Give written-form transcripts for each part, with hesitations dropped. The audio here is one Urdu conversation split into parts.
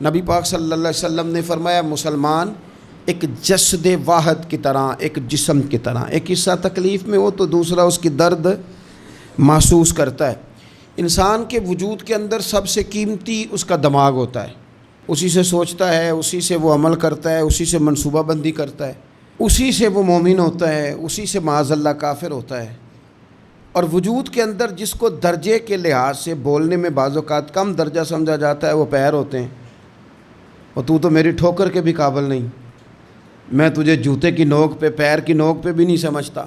نبی پاک صلی اللہ علیہ وسلم نے فرمایا مسلمان ایک جسد واحد کی طرح، ایک جسم کی طرح، ایک حصہ تکلیف میں ہو تو دوسرا اس کی درد محسوس کرتا ہے۔ انسان کے وجود کے اندر سب سے قیمتی اس کا دماغ ہوتا ہے، اسی سے سوچتا ہے، اسی سے وہ عمل کرتا ہے، اسی سے منصوبہ بندی کرتا ہے، اسی سے وہ مومن ہوتا ہے، اسی سے معاذ اللہ کافر ہوتا ہے۔ اور وجود کے اندر جس کو درجے کے لحاظ سے بولنے میں بعض اوقات کم درجہ سمجھا جاتا ہے وہ پیر ہوتے ہیں۔ اور تو میری ٹھوکر کے بھی قابل نہیں، میں تجھے جوتے کی نوک پہ، پیر کی نوک پہ بھی نہیں سمجھتا۔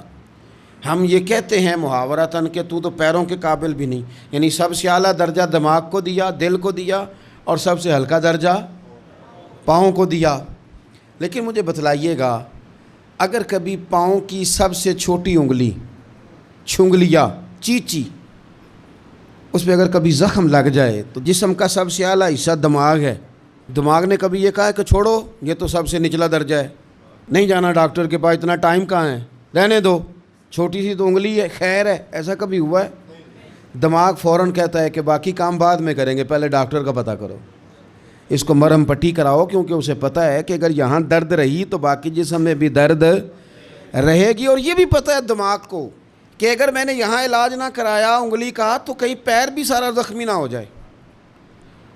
ہم یہ کہتے ہیں محاورتاً کہ تو پیروں کے قابل بھی نہیں، یعنی سب سے اعلیٰ درجہ دماغ کو دیا، دل کو دیا، اور سب سے ہلکا درجہ پاؤں کو دیا۔ لیکن مجھے بتلائیے گا، اگر کبھی پاؤں کی سب سے چھوٹی انگلی، چھنگلیا، چیچی، اس پہ اگر کبھی زخم لگ جائے تو جسم کا سب سے اعلیٰ حصہ دماغ ہے، دماغ نے کبھی یہ کہا ہے کہ چھوڑو یہ تو سب سے نچلا درجہ ہے، نہیں جانا ڈاکٹر کے پاس، اتنا ٹائم کہاں ہے، رہنے دو، چھوٹی سی تو انگلی ہے، خیر ہے؟ ایسا کبھی ہوا ہے؟ دماغ فوراً کہتا ہے کہ باقی کام بعد میں کریں گے، پہلے ڈاکٹر کا پتہ کرو، اس کو مرہم پٹی کراؤ، کیونکہ اسے پتہ ہے کہ اگر یہاں درد رہی تو باقی جسم میں بھی درد رہے گی۔ اور یہ بھی پتہ ہے دماغ کو کہ اگر میں نے یہاں علاج نہ کرایا انگلی کا تو کہیں پیر بھی سارا زخمی نہ ہو جائے،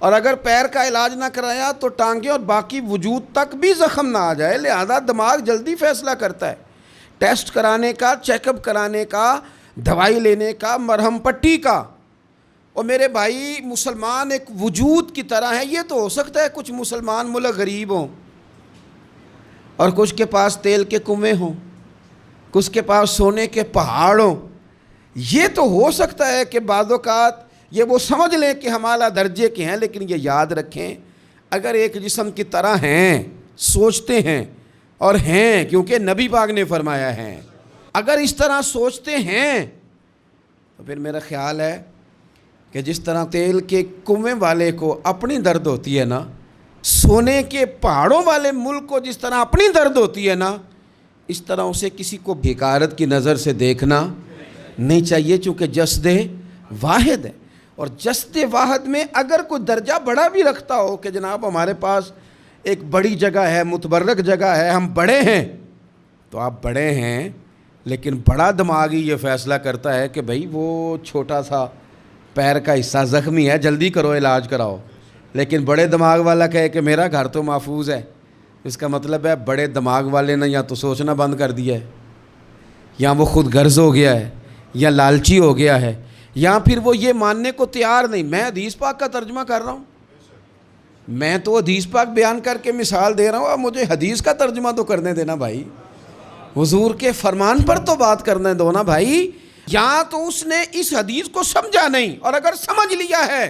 اور اگر پیر کا علاج نہ کرایا تو ٹانگیں اور باقی وجود تک بھی زخم نہ آ جائے۔ لہذا دماغ جلدی فیصلہ کرتا ہے، ٹیسٹ کرانے کا، چیک اپ کرانے کا، دوائی لینے کا، مرہم پٹی کا۔ اور میرے بھائی مسلمان ایک وجود کی طرح ہے۔ یہ تو ہو سکتا ہے کچھ مسلمان ملک غریب ہوں اور کچھ کے پاس تیل کے کنویں ہوں، کچھ کے پاس سونے کے پہاڑ ہوں، یہ تو ہو سکتا ہے کہ بعض اوقات یہ وہ سمجھ لیں کہ ہم اعلیٰ درجے کے ہیں، لیکن یہ یاد رکھیں اگر ایک جسم کی طرح ہیں، سوچتے ہیں اور ہیں، کیونکہ نبی پاک نے فرمایا ہے، اگر اس طرح سوچتے ہیں تو پھر میرا خیال ہے کہ جس طرح تیل کے کنویں والے کو اپنی درد ہوتی ہے نا، سونے کے پہاڑوں والے ملک کو جس طرح اپنی درد ہوتی ہے نا، اس طرح اسے کسی کو بھیکارت کی نظر سے دیکھنا نہیں چاہیے، چونکہ جسد واحد ہے۔ اور جسد واحد میں اگر کوئی درجہ بڑا بھی رکھتا ہو کہ جناب ہمارے پاس ایک بڑی جگہ ہے، متبرک جگہ ہے، ہم بڑے ہیں، تو آپ بڑے ہیں، لیکن بڑا دماغی یہ فیصلہ کرتا ہے کہ بھائی وہ چھوٹا سا پیر کا حصہ زخمی ہے، جلدی کرو، علاج کراؤ۔ لیکن بڑے دماغ والا کہے کہ میرا گھر تو محفوظ ہے، اس کا مطلب ہے بڑے دماغ والے نے یا تو سوچنا بند کر دیا ہے، یا وہ خود غرض ہو گیا ہے، یا لالچی ہو گیا ہے، یا پھر وہ یہ ماننے کو تیار نہیں۔ میں حدیث پاک کا ترجمہ کر رہا ہوں، میں تو حدیث پاک بیان کر کے مثال دے رہا ہوں، اب مجھے حدیث کا ترجمہ تو کرنے دینا بھائی، حضور کے فرمان پر تو بات کرنے دو نا بھائی۔ یا تو اس نے اس حدیث کو سمجھا نہیں، اور اگر سمجھ لیا ہے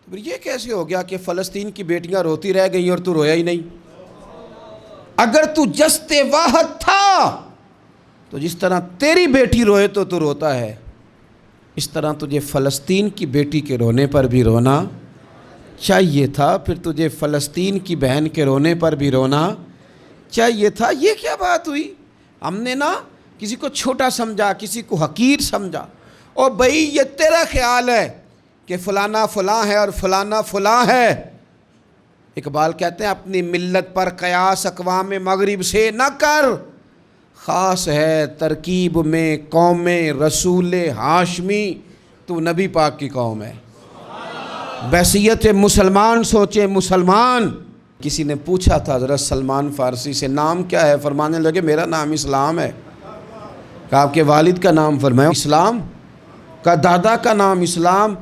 تو پھر یہ کیسے ہو گیا کہ فلسطین کی بیٹیاں روتی رہ گئیں اور تو رویا ہی نہیں؟ اگر تو جسد واحد تھا تو جس طرح تیری بیٹی روئے تو روتا ہے، اس طرح تجھے فلسطین کی بیٹی کے رونے پر بھی رونا چاہیے تھا، پھر تجھے فلسطین کی بہن کے رونے پر بھی رونا چاہیے تھا۔ یہ کیا بات ہوئی؟ ہم نے نا کسی کو چھوٹا سمجھا، کسی کو حقیر سمجھا، اور بھائی یہ تیرا خیال ہے کہ فلانا فلاں ہے اور فلانا فلاں ہے۔ اقبال کہتے ہیں اپنی ملت پر قیاس اقوام مغرب سے نہ کر، خاص ہے ترکیب میں قوم رسول ہاشمی، تو نبی پاک کی قوم ہے۔ بحثیت مسلمان سوچے مسلمان۔ کسی نے پوچھا تھا حضرت سلمان فارسی سے نام کیا ہے، فرمانے لگے میرا نام اسلام ہے۔ کہا آپ کے والد کا نام؟ فرمایا اسلام۔ کہا دادا کا نام اسلام۔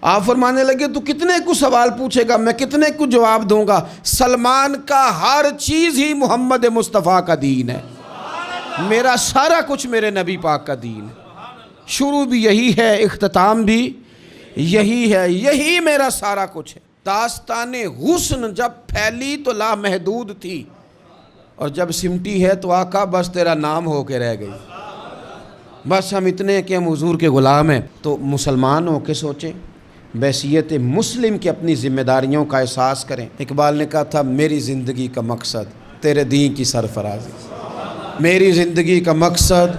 آپ فرمانے لگے تو کتنے کو سوال پوچھے گا، میں کتنے کو جواب دوں گا؟ سلمان کا ہر چیز ہی محمد مصطفیٰ کا دین ہے، میرا سارا کچھ میرے نبی پاک کا دین ہے، شروع بھی یہی ہے، اختتام بھی یہی ہے، یہی میرا سارا کچھ ہے۔ داستان حسن جب پھیلی تو لامحدود تھی، اور جب سمٹی ہے تو آقا بس تیرا نام ہو کے رہ گئی۔ بس ہم اتنے کہ ہم حضور کے غلام ہیں۔ تو مسلمان ہو کے سوچیں، بحیثیت مسلم کی اپنی ذمہ داریوں کا احساس کریں۔ اقبال نے کہا تھا میری زندگی کا مقصد تیرے دین کی سرفرازی، میری زندگی کا مقصد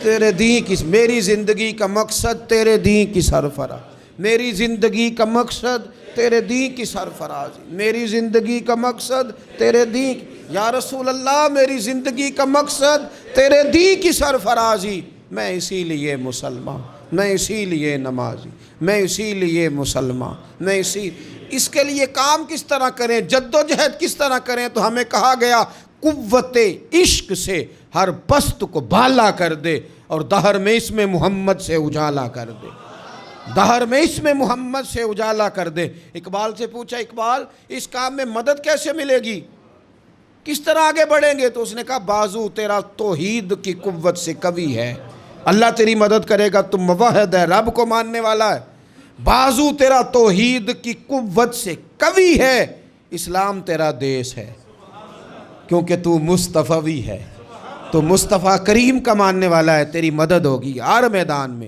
تیرے دین کی، میری زندگی کا مقصد تیرے دین کی سرفراز، میری زندگی کا مقصد تیرے دین کی سرفرازی، میری زندگی کا مقصد تیرے دین یا رسول اللہ، میری زندگی کا مقصد تیرے دین کی سرفرازی، میں اسی لیے مسلمان، میں اسی لیے نمازی، میں اسی لیے مسلمان، میں اس کے لیے کام کس طرح کریں، جد و جہد کس طرح کریں؟ تو ہمیں کہا گیا قوت عشق سے ہر پست کو بالا کر دے اور دہر میں اس میں محمد سے اجالا کر دے، دہر میں اس میں محمد سے اجالا کر دے۔ اقبال سے پوچھا، اقبال اس کام میں مدد کیسے ملے گی، کس طرح آگے بڑھیں گے؟ تو اس نے کہا بازو تیرا توحید کی قوت سے قوی ہے، اللہ تیری مدد کرے گا، تم موحد ہے، رب کو ماننے والا ہے، بازو تیرا توحید کی قوت سے قوی ہے، اسلام تیرا دیس ہے، کیونکہ تو مصطفی ہے، تو مصطفیٰ کریم کا ماننے والا ہے، تیری مدد ہوگی ہر میدان میں۔